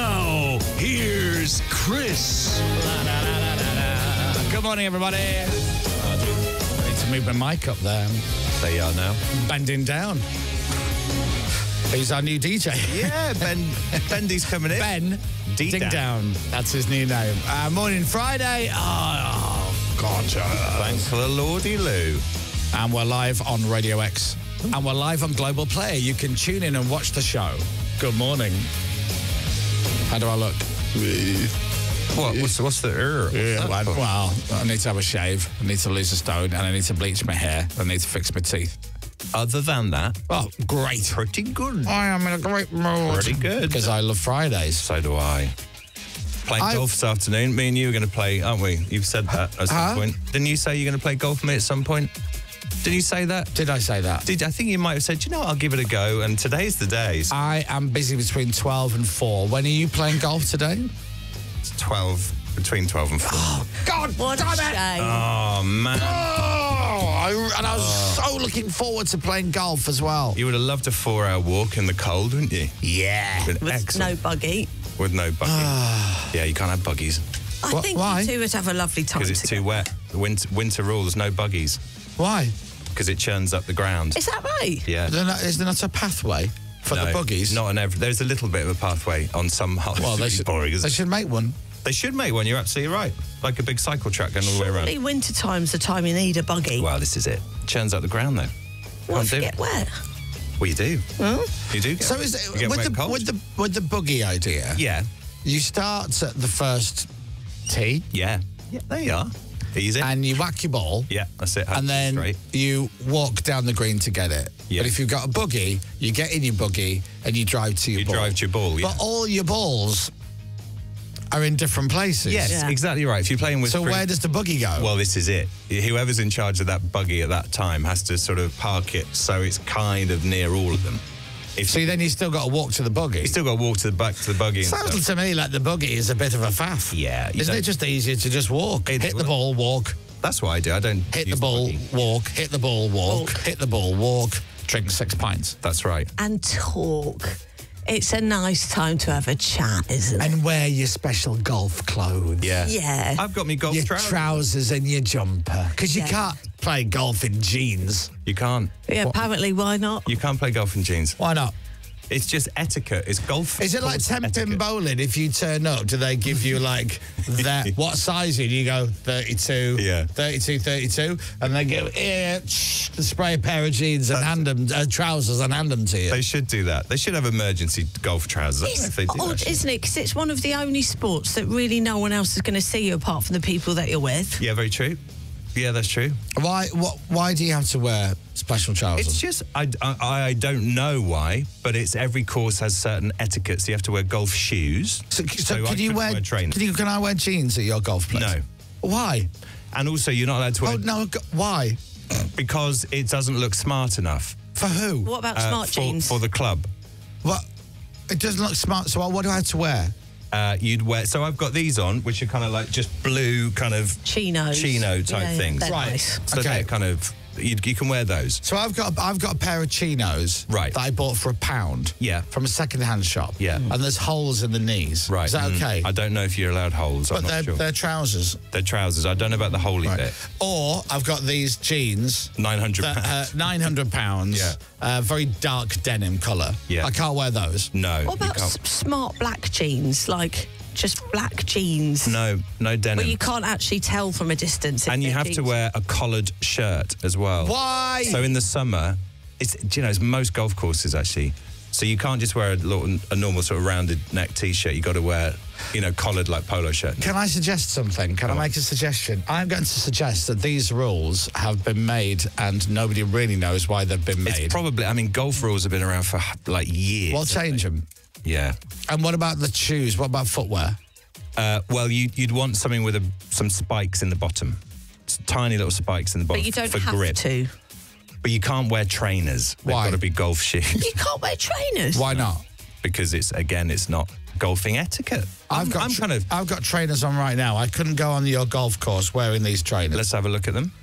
Now, here's Chris. Good morning, everybody. I need to move my mic up there. There you are now. Bending down. He's our new DJ. Yeah, Bendy's coming in. Ben Ding Down. That's his new name. Morning Friday. Oh, God. Thanks for the Lordy Lou. And we're live on Radio X. And we're live on Global Player. You can tune in and watch the show. Good morning. How do I look? What's the Yeah, well, I need to have a shave. I need to lose a stone. And I need to bleach my hair. I need to fix my teeth. Other than that, Oh, great. pretty good. I am in a great mood. Pretty good. Because I love Fridays. So do I. Playing golf this afternoon. Me and you are going to play, aren't we? You've said that at some point. Didn't you say you're going to play golf with me at some point? Did you say that? Did I say that? I think you might have said, you know what, I'll give it a go, and today's the day. So I am busy between 12 and 4. When are you playing golf today? it's between 12 and 4. Oh, God, What a shame. Oh, man. I was so looking forward to playing golf as well. You would have loved a 4-hour walk in the cold, wouldn't you? Yeah. Been With excellent. no buggy. With no buggy. Yeah, you can't have buggies I think why? you two would have a lovely time because it's too together. wet. The winter rules, no buggies, Why? because it churns up the ground. Is that right? Yeah. Is there not a pathway for the No, buggies? Not on every. There's a little bit of a pathway on some holes. Well, they should make one. They should make one. You're absolutely right. Like a big cycle track going all the way around. Surely winter time's the time you need a buggy. Well, this is it. Churns up the ground though. What if do you it. get wet? Well, you do. Huh? You do. So is You get with wet the cold. with the buggy idea? Yeah. You start at the first tee Yeah. Yeah. There you are. Easy. and you whack your ball. Yeah. That's it. And then Straight. you walk down the green to get it. Yeah. But if you've got a buggy, you get in your buggy and you drive to your You ball. drive to your ball. Yeah. But all your balls are in different places. Yes, Yeah. exactly right. If you're playing with So where does the buggy go? Well, this is it. Whoever's in charge of that buggy at that time has to sort of park it so it's kind of near all of them. See, then you still got to walk to the buggy. You still got to walk back to the buggy. And Sounds stuff. to me like the buggy is a bit of a faff. Yeah, you Isn't it don't- just easier to just walk? It's- Hit the ball, walk. That's what I do. I don't Hit use the ball, buggy. walk. Hit the ball, walk. Walk. Hit the ball, walk. Drink 6 pints. That's right. And talk. It's a nice time to have a chat, isn't it? And wear your special golf clothes. Yeah. Yeah. I've got me golf Your trousers. trousers and your jumper. Because you Yeah. can't play golf in jeans. You can't. Yeah, apparently, why not? You can't play golf in jeans. Why not? It's just etiquette. It's golf. Is it like course 10-pin etiquette. bowling? If you turn up, do they give you like that? What size are you? Do you go 32, Yeah. 32, 32? And they go, spray a pair of jeans and hand them, trousers and hand them to you. They should do that. They should have emergency golf trousers. I don't know if It's they do odd, actually. isn't it? Because it's one of the only sports that really no one else is going to see you apart from the people that you're with. Yeah, very true. Yeah, that's true. Why do you have to wear special trousers? It's just, I don't know why, but it's every course has certain etiquettes. You have to wear golf shoes. so I can you couldn't wear trainers. Can I wear jeans at your golf place? No. Why? And also, you're not allowed to wear Oh no! Why? because it doesn't look smart enough For who? What about smart jeans? for the club. What? It doesn't look smart. So what do I have to wear? You'd wear. So I've got these on, which are kind of like just blue, kind of Chinos. chino type Yeah, things. they're Right. nice. So Okay. they're kind of you can wear those. So I've got a pair of chinos Right. that I bought for £1. Yeah. From a second-hand shop. Yeah. And there's holes in the knees. Right. Is that okay? I don't know if you're allowed holes. But I'm not sure. they're trousers. They're trousers. I don't know about the holy Right. bit. Or I've got these jeans. £900. That, £900. Yeah. Very dark denim colour. Yeah. I can't wear those. No. What you about can't. smart black jeans? Like just black jeans? No denim. But you can't actually tell from a distance. if And you they're have to jeans. wear a collared shirt as well. Why? So in the summer, it's most golf courses actually. So you can't just wear a normal sort of rounded neck T-shirt. You got to wear, collared like polo shirt. Can I suggest something? Can I make a suggestion? I'm going to suggest that these rules have been made and nobody really knows why they've been made. It's probably. I mean, golf rules have been around for like years. Well, change them. Yeah. And what about the shoes? What about footwear? Well, you'd want something with some spikes in the bottom. Tiny little spikes in the bottom But you don't for have grip. to. But you can't wear trainers. They've Why? got to be golf shoes. You can't wear trainers. Why not? Because it's not golfing etiquette. I've got trainers on right now. I couldn't go on your golf course wearing these trainers. Let's have a look at them.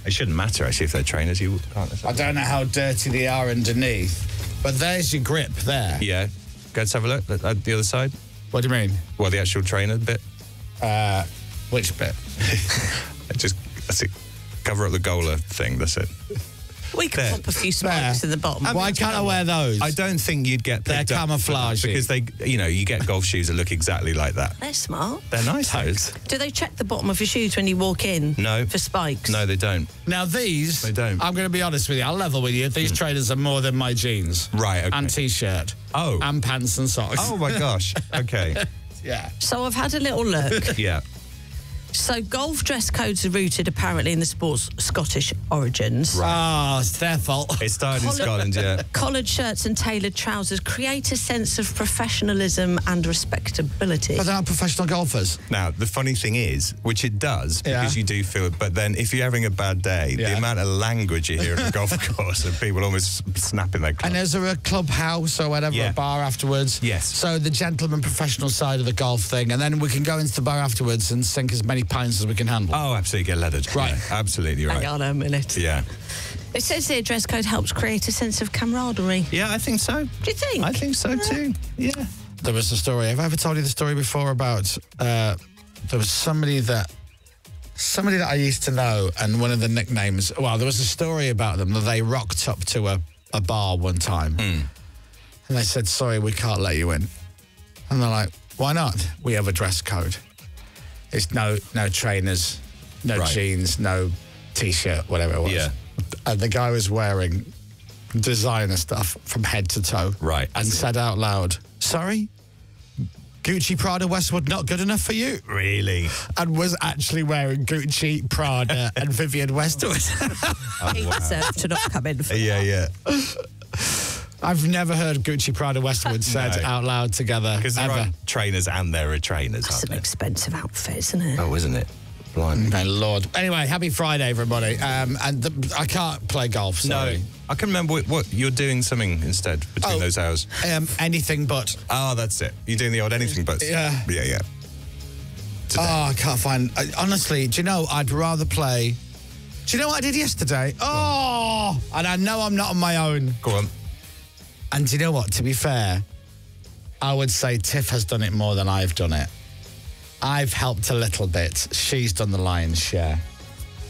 It shouldn't matter actually if they're trainers. You can't. I don't know how dirty they are underneath, but there's your grip there. Yeah. Let's have a look at the other side. What do you mean? Well, the actual trainer bit. Which bit? That's it. Cover up the goaler thing. That's it. We can pop a few spikes in the bottom. Why can't I wear those? I don't think you'd get They're picked up camouflage because they, you get golf shoes that look exactly like that. They're smart. They're nice. Those. Do they check the bottom of your shoes when you walk in? No. For spikes? No, they don't. Now these, They don't. I'm going to be honest with you. I'll level with you. These trainers are more than my jeans. Right. Okay. And t-shirt. Oh. And pants and socks. Oh my gosh. Okay. Yeah. So I've had a little look. Yeah. So golf dress codes are rooted apparently in the sport's Scottish origins. Oh, it's their fault. It started in Scotland, yeah. Collared shirts and tailored trousers create a sense of professionalism and respectability. But they're not professional golfers. Now, the funny thing is, which it does, because Yeah. you do feel it, but then if you're having a bad day, Yeah. the amount of language you hear at a golf course and people almost snapping their clubs. And is there a clubhouse or whatever, Yeah. a bar afterwards? Yes. So the gentleman professional side of the golf thing, and then we can go into the bar afterwards and sink as many pints as we can handle. Oh, absolutely, get leathered. Right. Yeah, absolutely right. Hang on a minute. Yeah. It says here dress code helps create a sense of camaraderie. Yeah, I think so. Do you think? I think so too. Yeah. There was a story. Have I ever told you the story before about there was somebody that I used to know, and one of the nicknames. Well, there was a story about them that they rocked up to a bar one time, and they said, "Sorry, we can't let you in." And they're like, "Why not? We have a dress code. It's no trainers, no Right. jeans, no t-shirt, whatever it was." Yeah. And the guy was wearing designer stuff from head to toe. Right. And said out loud, "Sorry? Gucci, Prada, Westwood, not good enough for you?" Really? And was actually wearing Gucci, Prada and Vivienne Westwood. He deserved to not come in for Yeah, that. yeah. I've never heard Gucci, Prada, Westwood said No. out loud together, Because there ever. are trainers and there are trainers, That's aren't an there? expensive outfit, isn't it? Oh, isn't it? Blimey. My Lord. Anyway, happy Friday, everybody. I can't play golf, sorry. No. I can remember what you're doing something instead between those hours. Anything but. Oh, that's it. You're doing the odd anything but. Yeah. Yeah, yeah. Today. Oh, I can't find. Honestly, do you know, I'd rather play. Do you know what I did yesterday? Oh, and I know I'm not on my own. Go on. And do you know what? To be fair, I would say Tiff has done it more than I've done it. I've helped a little bit. She's done the lion's share.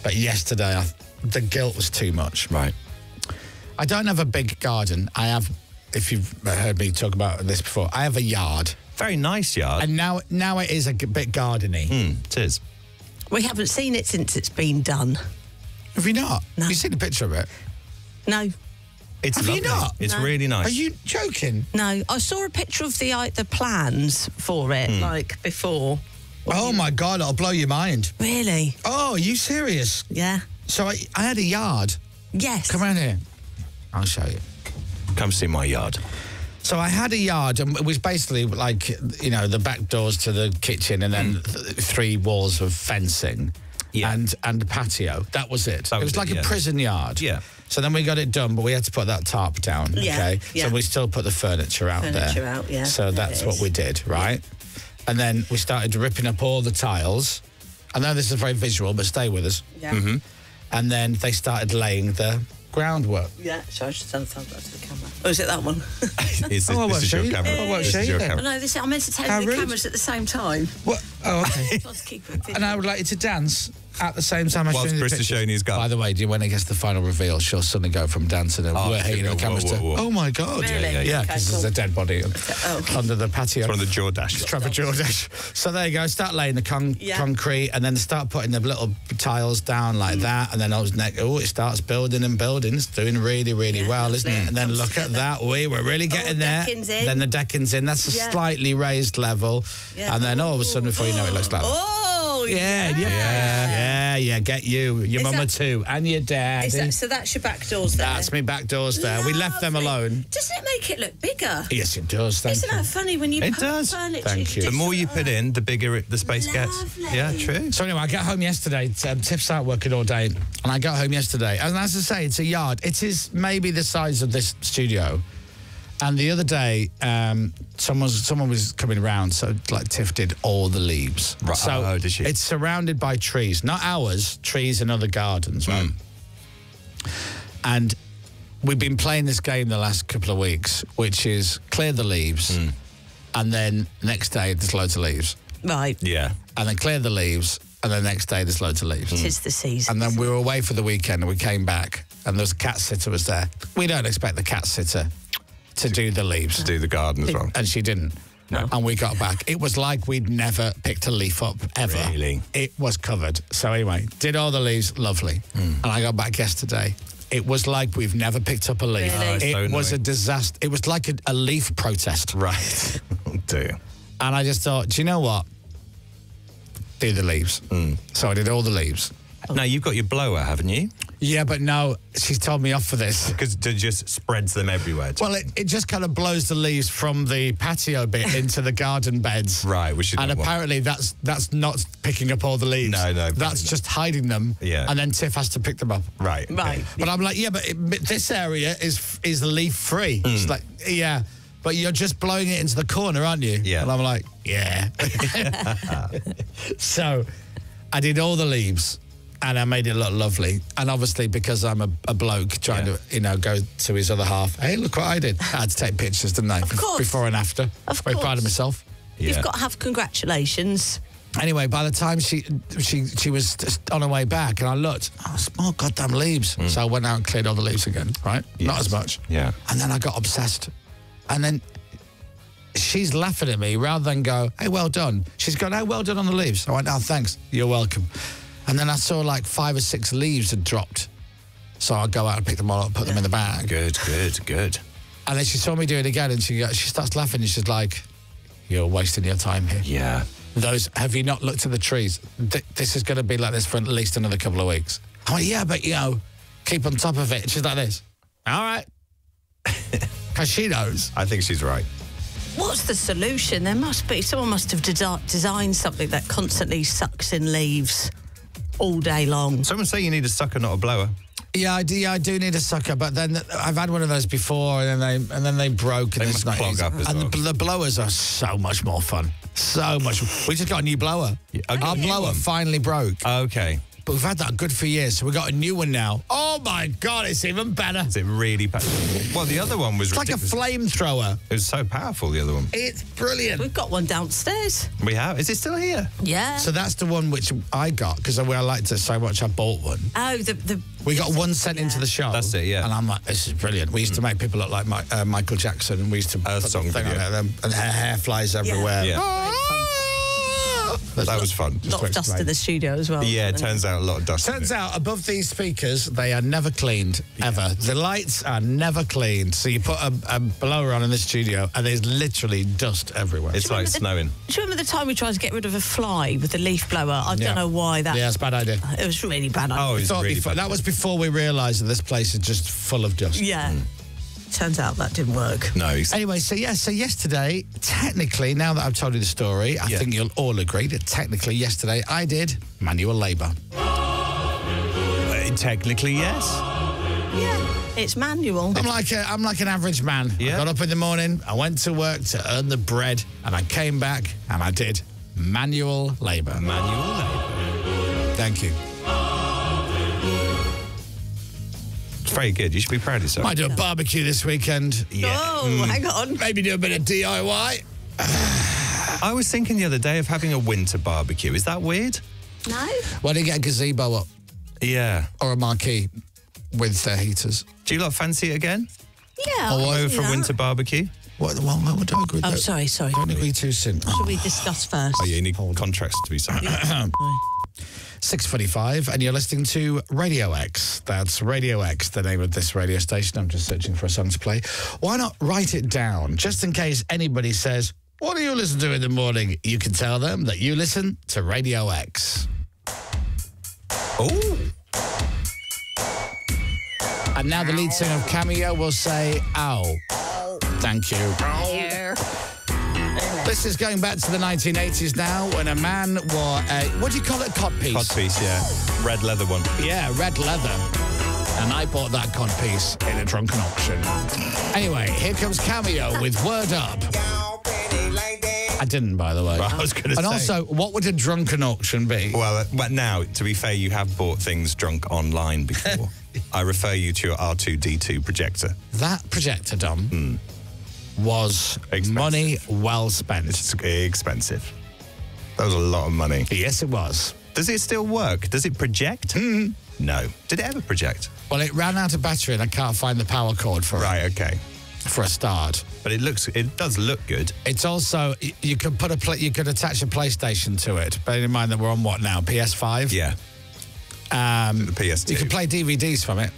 But yesterday, the guilt was too much. Right. I don't have a big garden. I have, if you've heard me talk about this before, I have a yard. Very nice yard. And now it is a bit gardeny. It is. We haven't seen it since it's been done. Have you not? No. Have you seen a picture of it? No, It's Have you lovely. not? It's No. really nice. Are you joking? no. I saw a picture of the plans for it, like before. Oh my God, it'll blow your mind. Really? Oh, are you serious? Yeah. So I had a yard. Yes. Come around here. I'll show you. Come see my yard. So I had a yard, and it was basically like, you know, the back doors to the kitchen and then 3 walls of fencing and a patio. That was it. It was like a prison yard. Yeah. So then we got it done, but we had to put that tarp down, Yeah, okay? yeah. So we still put the furniture out there. Furniture out, yeah. So There that's it what is. we did, right? And then we started ripping up all the tiles. I know this is very visual, but stay with us. Yeah. And then they started laying the groundwork. Yeah. So I should stand up to the camera. Oh, is it that one? This I won't is show your you. camera. I won't This show is you your then. camera. No, I meant to take How the rude. cameras at the same time. What? Oh, okay. Let's keep it. And I would like you to dance at the same time as Whilst showing the Chris is pictures. showing his gun. By the way, when it gets to the final reveal, she'll suddenly go from dancing and we're hitting the whoa, cameras whoa, whoa. to, oh my God. Really? Yeah, Okay, because cool. there's a dead body under the patio. It's one of the Jordash. Trevor Jordash. So there you go. Start laying the Yeah. concrete, and then start putting the little tiles down like that, and then it starts building and building. It's doing really, really Yeah, well, isn't it? lovely. And then Comes look at together. that. We're really getting there. decking's in. Then the decking's in. That's a Yeah. slightly raised level, Yeah. and then all of a sudden, before you know it, looks like that. Oh, Yeah. Get you, your Is mama that- too, and your dad. So that's your back doors there. That's me back doors there. We left them Lovely. alone. Doesn't it make it look bigger? Yes, it does. Thank Isn't you. that funny when you It put does. furniture? Thank you. The more you put in, the bigger the space gets. Lovely. Yeah, true. So anyway, I got home yesterday. Tiff's out working all day, and I got home yesterday. And as I say, it's a yard. It is maybe the size of this studio. And the other day, someone was coming around, so like Tiff did all the leaves. Right. So Oh, did she? it's surrounded by trees, not ours, trees in other gardens, right? And we've been playing this game the last couple of weeks, which is clear the leaves, and then next day there's loads of leaves. Right. Yeah. And then clear the leaves, and then next day there's loads of leaves. Tis the season. And then we were away for the weekend, and we came back, and there was a cat sitter was there. We don't expect the cat sitter to do the leaves. To do the garden as well. And she didn't. No. And we got back. It was like we'd never picked a leaf up, ever. Really? It was covered. So anyway, did all the leaves, lovely. And I got back yesterday. It was like we've never picked up a leaf. Really? Oh, It so was a annoying. disaster. It was like a leaf protest. Right. Oh, dear. And I just thought, do you know what? Do the leaves. So I did all the leaves. Now, you've got your blower, haven't you? Yeah, but no, she's told me off for this. Because it just spreads them everywhere. Well, it just kind of blows the leaves from the patio bit into the garden beds. Right, which is And not what- apparently that's not picking up all the leaves. No, That's just hiding them. Yeah. And then Tiff has to pick them up. Right. okay. Right. But I'm like, yeah, but this area is leaf free. It's like, yeah, but you're just blowing it into the corner, aren't you? Yeah. And I'm like, yeah. So I did all the leaves. And I made it look lovely. And obviously, because I'm a bloke trying to, go to his other half, hey, look what I did. I had to take pictures, didn't I? Of course. Before and after. Of Very proud of course. myself. Yeah. You've got to have congratulations. Anyway, by the time she was just on her way back, and I looked, more goddamn leaves. So I went out and cleared all the leaves again, right? Not as much. Yeah. And then I got obsessed. And then she's laughing at me rather than go, hey, well done. She's gone, hey, well done on the leaves. I went, oh, thanks. You're welcome. And then I saw like 5 or 6 leaves had dropped. So I go out and pick them all up, put them in the bag. Good. And then she saw me do it again, and she starts laughing, and she's like, you're wasting your time here. Yeah. Have you not looked at the trees? This is going to be like this for at least another couple of weeks. I'm like, yeah, but, keep on top of it. And she's like this. All right. Because she knows. I think she's right. What's the solution? Someone must have designed something that constantly sucks in leaves all day long. Someone say you need a sucker, not a blower. Yeah, I do need a sucker, but then I've had one of those before, and then they broke, and They it's must not clog easy. up as And well. the blowers are so much more fun. So much. We just got a new blower. Our blower finally broke, Okay. but we've had that good for years, so we got a new one now. Oh my God, it's even better. Is it really Well, the other one was It's like a ridiculous. flamethrower. It was so powerful, the other one. It's brilliant. We've got one downstairs. We have. Is it still here? Yeah. So that's the one which I got because I liked it so much I bought one. Oh, the We got one sent into the show. That's it, yeah. And I'm like, this is brilliant. We used to make people look like Michael Jackson, and we used to put the song thing on video. it, and hair flies everywhere. Yeah. That was fun. lot of dust in the studio as well. Yeah, it turns out a lot of dust. in Turns it. out above these speakers, they are never cleaned, ever. The lights are never cleaned. So you put a blower on in the studio, and there's literally dust everywhere. It's like snowing. Do you remember the time we tried to get rid of a fly with the leaf blower? I don't know why that. Yeah, it's a bad idea. It was really bad. Oh, it's Thought really before- bad. that was before we realised that this place is just full of dust. Yeah. Turns out that didn't work. No, it's Anyway, so yesterday, technically, now that I've told you the story, I think you'll all agree that technically yesterday I did manual labour. technically yes. Yeah. It's manual. I'm like an average man. Yeah. I got up in the morning, I went to work to earn the bread, and I came back and I did manual labour. Manual labour. Thank you. It's very good. You should be proud of yourself. Might do a barbecue this weekend. Oh, hang on. Maybe do a bit of DIY. I was thinking the other day of having a winter barbecue. Is that weird? No? Why don't you get a gazebo up Yeah. or a marquee with heaters? Do you lot fancy it again? Yeah. Oh, I Over see for that. winter barbecue? What don't agree? Oh, sorry. Don't agree too soon. Should we discuss first? Oh, yeah, you need contracts to be signed. 6:45, and you're listening to Radio X. That's Radio X, the name of this radio station. I'm just searching for a song to play. Why not write it down, just in case anybody says, what do you listen to in the morning? You can tell them that you listen to Radio X. Oh. And now the lead singer of Cameo will say, ow. Thank you. This is going back to the 1980s now, when a man wore a, what do you call it, codpiece? Codpiece, yeah. Red leather one. Yeah, red leather. And I bought that codpiece in a drunken auction. Anyway, here comes Cameo with Word Up. Y'all pretty like that. I didn't, by the way. Well, I was going to say. And also, what would a drunken auction be? Well, but now, to be fair, you have bought things drunk online before. I refer you to your R2D2 projector. That projector, Dom, was Expensive. money well spent. It's expensive. That was a lot of money. Yes, it was. Does it still work? Does it project? No. Did it ever project? Well, it ran out of battery and I can't find the power cord for Right, okay. it for a start. But it does look good. It's also, you could you could attach a PlayStation to it. Bearing in mind that we're on what now, PS5? Yeah. The PS2. You could play DVDs from it.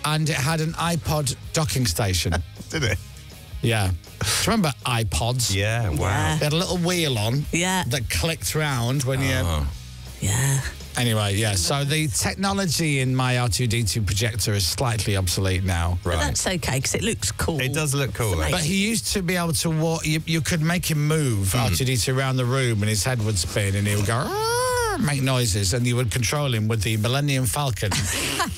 And it had an iPod docking station. Did it? Yeah. Do you remember iPods? Yeah, wow. They had a little wheel on Yeah. that clicked round when you... Yeah. Anyway, yeah. So the technology in my R2D2 projector is slightly obsolete now. But that's okay because it looks cool. It does look cool, though. But he used to be able to walk. You could make him move R2D2 around the room, and his head would spin, and he would go. "Arr," make noises, and you would control him with the Millennium Falcon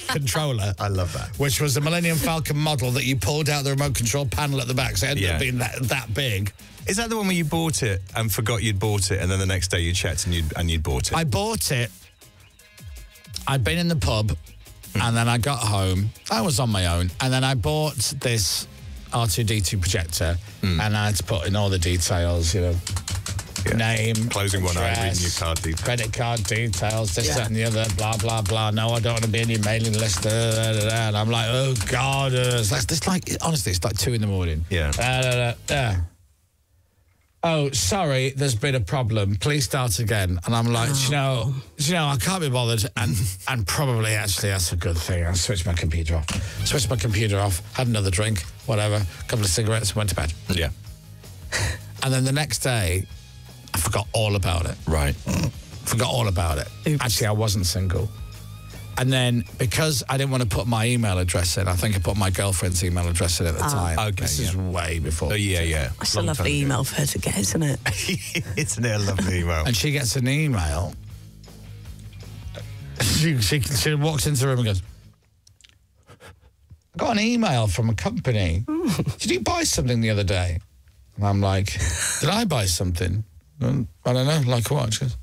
controller. I love that. Which was the Millennium Falcon model that you pulled out the remote control panel at the back, so it ended up being that big. Is that the one where you bought it and forgot you'd bought it, and then the next day you checked and you'd bought it? I bought it. I'd been in the pub, and then I got home. I was on my own, and then I bought this R2D2 projector, and I had to put in all the details, name, Closing one eye, reading your card details. credit card details, this, that, and the other, blah, blah, blah. No, I don't want to be in your mailing list. And I'm like, oh, God. Honestly, it's like 2 a.m. Yeah. Oh, sorry, there's been a problem. Please start again. And I'm like, you know, I can't be bothered. And probably, actually, that's a good thing. I switched my computer off. Had another drink, whatever, a couple of cigarettes, went to bed. Yeah. And then the next day, I forgot all about it. Right. Forgot all about it. Oops. Actually, I wasn't single. And then, because I didn't want to put my email address in, I think I put my girlfriend's email address in at the time. Okay, This is way before. Oh, yeah. That's a lovely email for her to get, isn't it? Isn't it a lovely email? And she gets an email. She walks into the room and goes, I got an email from a company. Did you buy something the other day? And I'm like, did I buy something? I don't know, like what? She goes,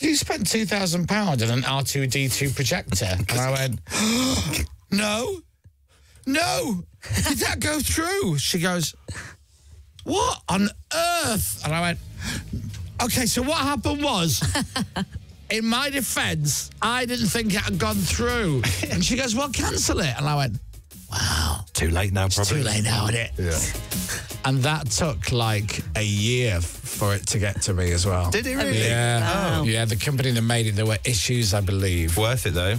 you spent £2,000 on an R2D2 projector. And I went, no. Did that go through? She goes, what on earth? And I went, okay, so what happened was, in my defence, I didn't think it had gone through. And she goes, well, cancel it. And I went, wow. Too late now, probably. Too late now, isn't it? Yeah. And that took like a year for it to get to me as well. Did it really? Yeah. Wow. Yeah, the company that made it, there were issues, I believe. Worth it, though.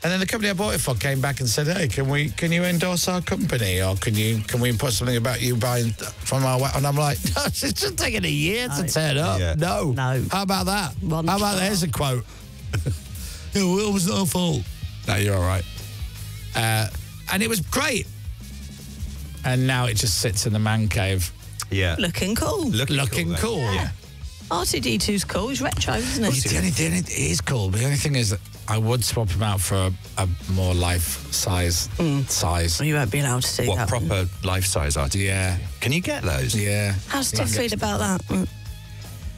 And then the company I bought it for came back and said, hey, can you endorse our company? Or can we put something about you buying from our web? And I'm like, no, it's just taking a year to turn up. Yeah. No. How about that? One How about shot. there's a quote? Well, it was our fault. No, you're all right. And it was great. And now it just sits in the man cave. Yeah. Looking cool. Looking cool. Yeah. R2D2's cool. He's retro, isn't it? The only thing, it is cool, but the only thing is that I would swap him out for a more life-size size. Well, you won't be allowed to do What, that. proper life-size art? Yeah. Can you get those? Yeah. How's Steph feel about that?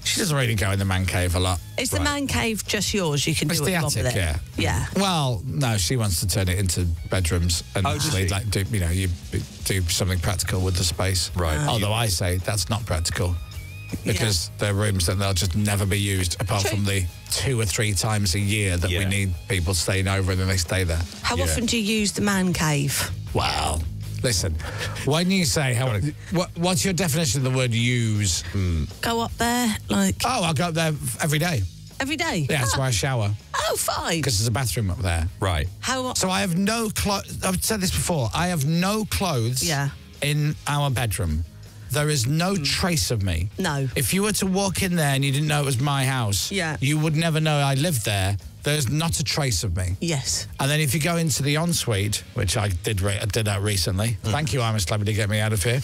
She doesn't really go in the man cave a lot. Is the man cave just yours? You can It's do what the you want with attic, it. yeah. Yeah. Well, no, she wants to turn it into bedrooms and does actually, she? like, you do something practical with the space. Right. Although I say that's not practical because they're rooms that they'll just never be used apart True. from the 2 or 3 times a year that we Yeah. need people staying over and then they stay there. How often do you use the man cave? Wow. Listen, when you say what's your definition of the word use? Go up there, like, Oh, I go up there every day. every day? Yeah, that's where I shower Oh, fine. because there's a bathroom up there. Right. How... So I have no clothes. I've said this before. I have no clothes in our bedroom. There is no trace of me. No. If you were to walk in there and you didn't know it was my house, you would never know I lived there. There's not a trace of me. Yes. And then if you go into the ensuite, which I did that recently. Thank you, I'm a celebrity, get me out of here.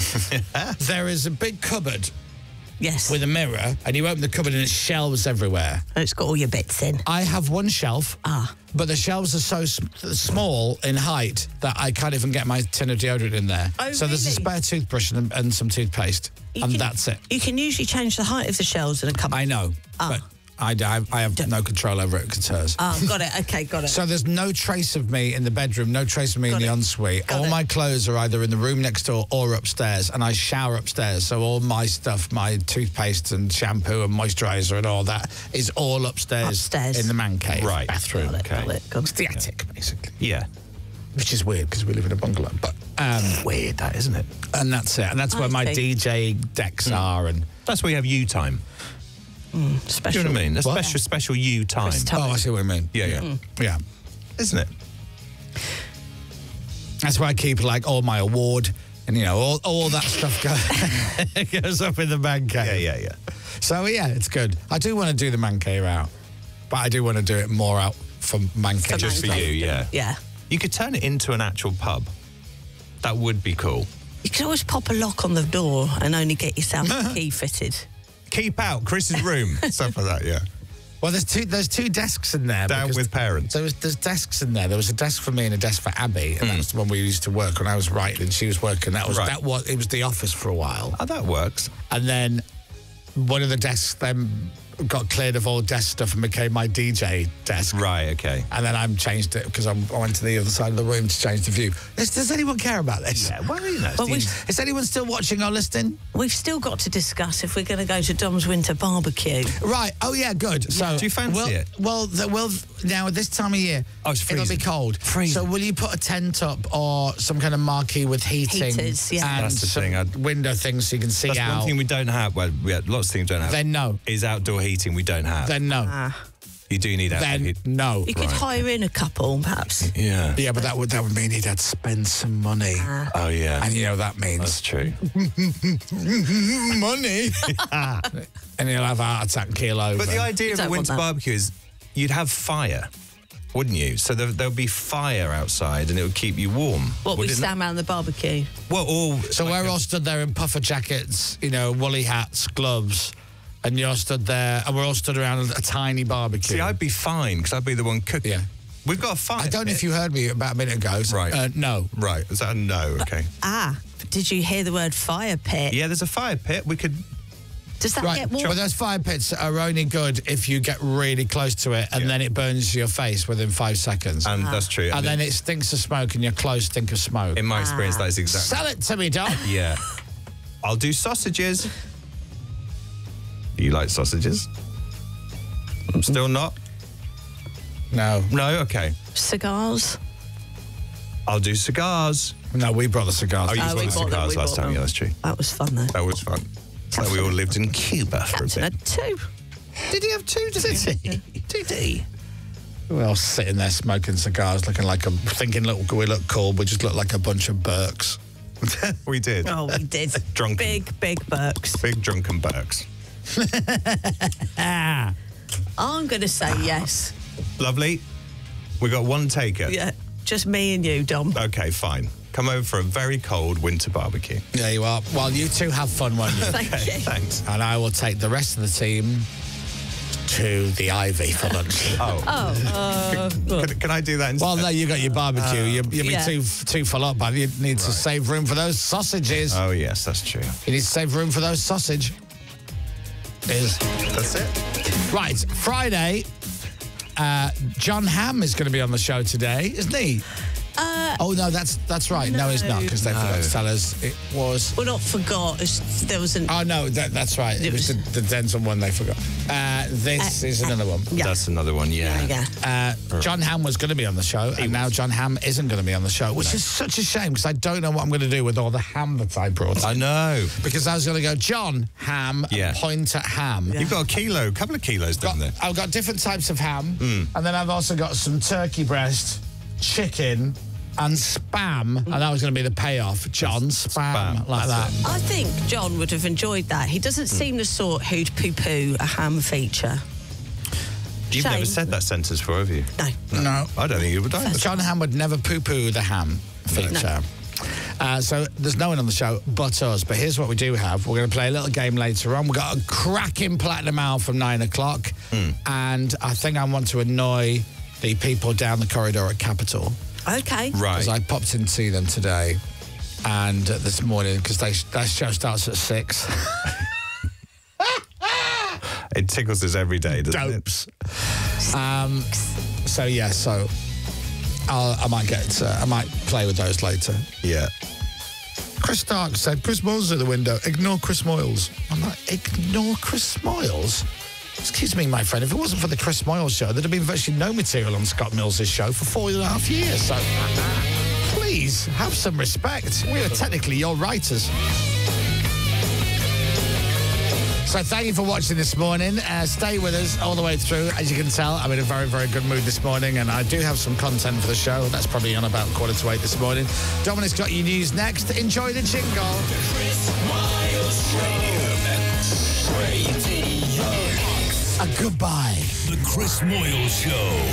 There is a big cupboard Yes. with a mirror, and you open the cupboard and it's shelves everywhere. And it's got all your bits in. I have one shelf, Ah. but the shelves are so small in height that I can't even get my tin of deodorant in there. Oh, so there's a really? spare toothbrush and some toothpaste, and that's it. You can usually change the height of the shelves in a cupboard. I know, but I have no control over it because it's hers. Oh, got it. Okay, got it. So there's no trace of me in the bedroom, no trace of me in the ensuite. Got All it. my clothes are either in the room next door or upstairs, and I shower upstairs. So all my stuff, my toothpaste and shampoo and moisturiser and all that is all upstairs in the man cave bathroom. Got it. It's the attic, basically. Yeah. Which is weird because we live in a bungalow. But weird, that, isn't it? And that's it. And that's where my DJ decks are. And that's where you have you time. Special. Do you know what I mean? A What? special you time. Oh, I see what you mean. Yeah. Yeah. Isn't it? That's where I keep like all my award and all that stuff goes up in the man cave. Yeah. So yeah, it's good. I do want to do the man cave out, but I do want to do it more out from man cave. Just for you, yeah. Yeah. You could turn it into an actual pub. That would be cool. You could always pop a lock on the door and only get yourself a key fitted. Keep out Chris's room. Stuff like that, yeah. Well, there's two desks in there. Down because with parents. There's desks in there. There was a desk for me and a desk for Abby, and that was the one we used to work when I was writing and she was working. It was the office for a while. Oh, that works. And then one of the desks then got cleared of all desk stuff and became my DJ desk. Right, okay. And then I changed it because I went to the other side of the room to change the view. Does anyone care about this? Yeah, well, you know. Is anyone still watching or listening? We've still got to discuss if we're going to go to Dom's winter barbecue. Right. Oh, yeah, good. So, do you fancy it? Well, now at this time of year, it's it'll freezing. be cold. Freezing. So will you put a tent up or some kind of marquee with heating? Heaters, yeah. And That's the some thing, window things so you can see That's out. one thing we don't have. Well, we have lots of things we don't have. Then no. Is outdoor heating we don't have. Then no. You do need outdoor Then heating. no. You could hire in a couple, perhaps. Yeah. Yeah, but that would mean he'd have to spend some money. Oh, yeah. And that means That's true. money. And he'll have a heart attack and keel over. But the idea of a don't want winter that. barbecue is you'd have fire, wouldn't you? So there'll be fire outside and it would keep you warm. What, we wouldn't it? stand around the barbecue? Well, So we're all stood there in puffer jackets, woolly hats, gloves, and you're stood there, and we're all stood around a tiny barbecue. See, I'd be fine because I'd be the one cooking. Yeah. We've got a fire. I don't know if you heard me about a minute ago. So, Right. no. Right. Is that a no? Okay. Did you hear the word fire pit? Yeah, there's a fire pit. We could. Does that Right, get warm? but those fire pits are only good if you get really close to it and then it burns your face within 5 seconds. And that's true. And then it stinks of smoke and your clothes stink of smoke. in my experience, that is exactly. Sell it to me, Dom. Yeah. I'll do sausages. You like sausages? Still not? No. No? Okay. Cigars? I'll do cigars. No, we brought the cigars. Oh, you brought the cigars last time. Yeah, that's true. That was fun, though. That was fun. It's like we all lived in Cuba for a Captain bit. had two. Did he have two? Did he? Did he? We're all sitting there smoking cigars, looking like thinking, look, we look cool. We just look like a bunch of Burks. We did. Oh, we did. Drunken. Big Burks. Big drunken Burks. I'm going to say yes. Lovely. We got one taker. Yeah, just me and you, Dom. Okay, fine. Come over for a very cold winter barbecue. There you are. Well, you two have fun, won't you? Thank you. Thanks. And I will take the rest of the team to the Ivy for lunch. Can I do that instead? Well, no, you got your barbecue. You'll be Yeah. too full up, but you need to save room for those sausages. Oh, yes, that's true. You need to save room for those sausage. That's it. Right, Friday, John Hamm is going to be on the show today, isn't he? Oh, no, that's right. No, he's not, because they forgot to tell us it was... Well, not forgot. There was an... Oh, no, that's right. It was the Denzel one they forgot. This is another one. Yeah. That's another one, yeah. John Hamm was going to be on the show, and now John Hamm isn't going to be on the show, which is such a shame, because I don't know what I'm going to do with all the ham that I brought. I know. Because I was going to go John Hamm, point at ham. You've got a couple of kilos down there. I've got different types of ham, and then I've also got some turkey breast, chicken, and spam, and that was going to be the payoff. John spam, like that. I think John would have enjoyed that. He doesn't seem the sort who'd poo-poo a ham feature. You've Shame. never said that sentence before, have you? No. No. I don't think you would either. John Hamm would never poo-poo the ham feature. So there's no one on the show but us. But here's what we do have. We're going to play a little game later on. We've got a cracking Platinum Hour from 9 o'clock. And I think I want to annoy the people down the corridor at Capitol. Okay. Right. Because I popped in to see them today and this morning because that show starts at 6. It tickles us every day, doesn't Dopes. So yeah, so I might play with those later. it? Yeah. Chris Stark said, Chris Moyles is at the window. Ignore Chris Moyles. I'm like, ignore Chris Moyles? Excuse me, my friend. If it wasn't for the Chris Moyles show, there'd have been virtually no material on Scott Mills' show for 4.5 years. So please have some respect. We are technically your writers. So thank you for watching this morning. Stay with us all the way through. As you can tell, I'm in a very, very good mood this morning, and I do have some content for the show. That's probably on about 7:45 this morning. Dominic's got your news next. Enjoy the jingle. The Chris Miles Show. Radio. Goodbye. The Chris Moyles Show.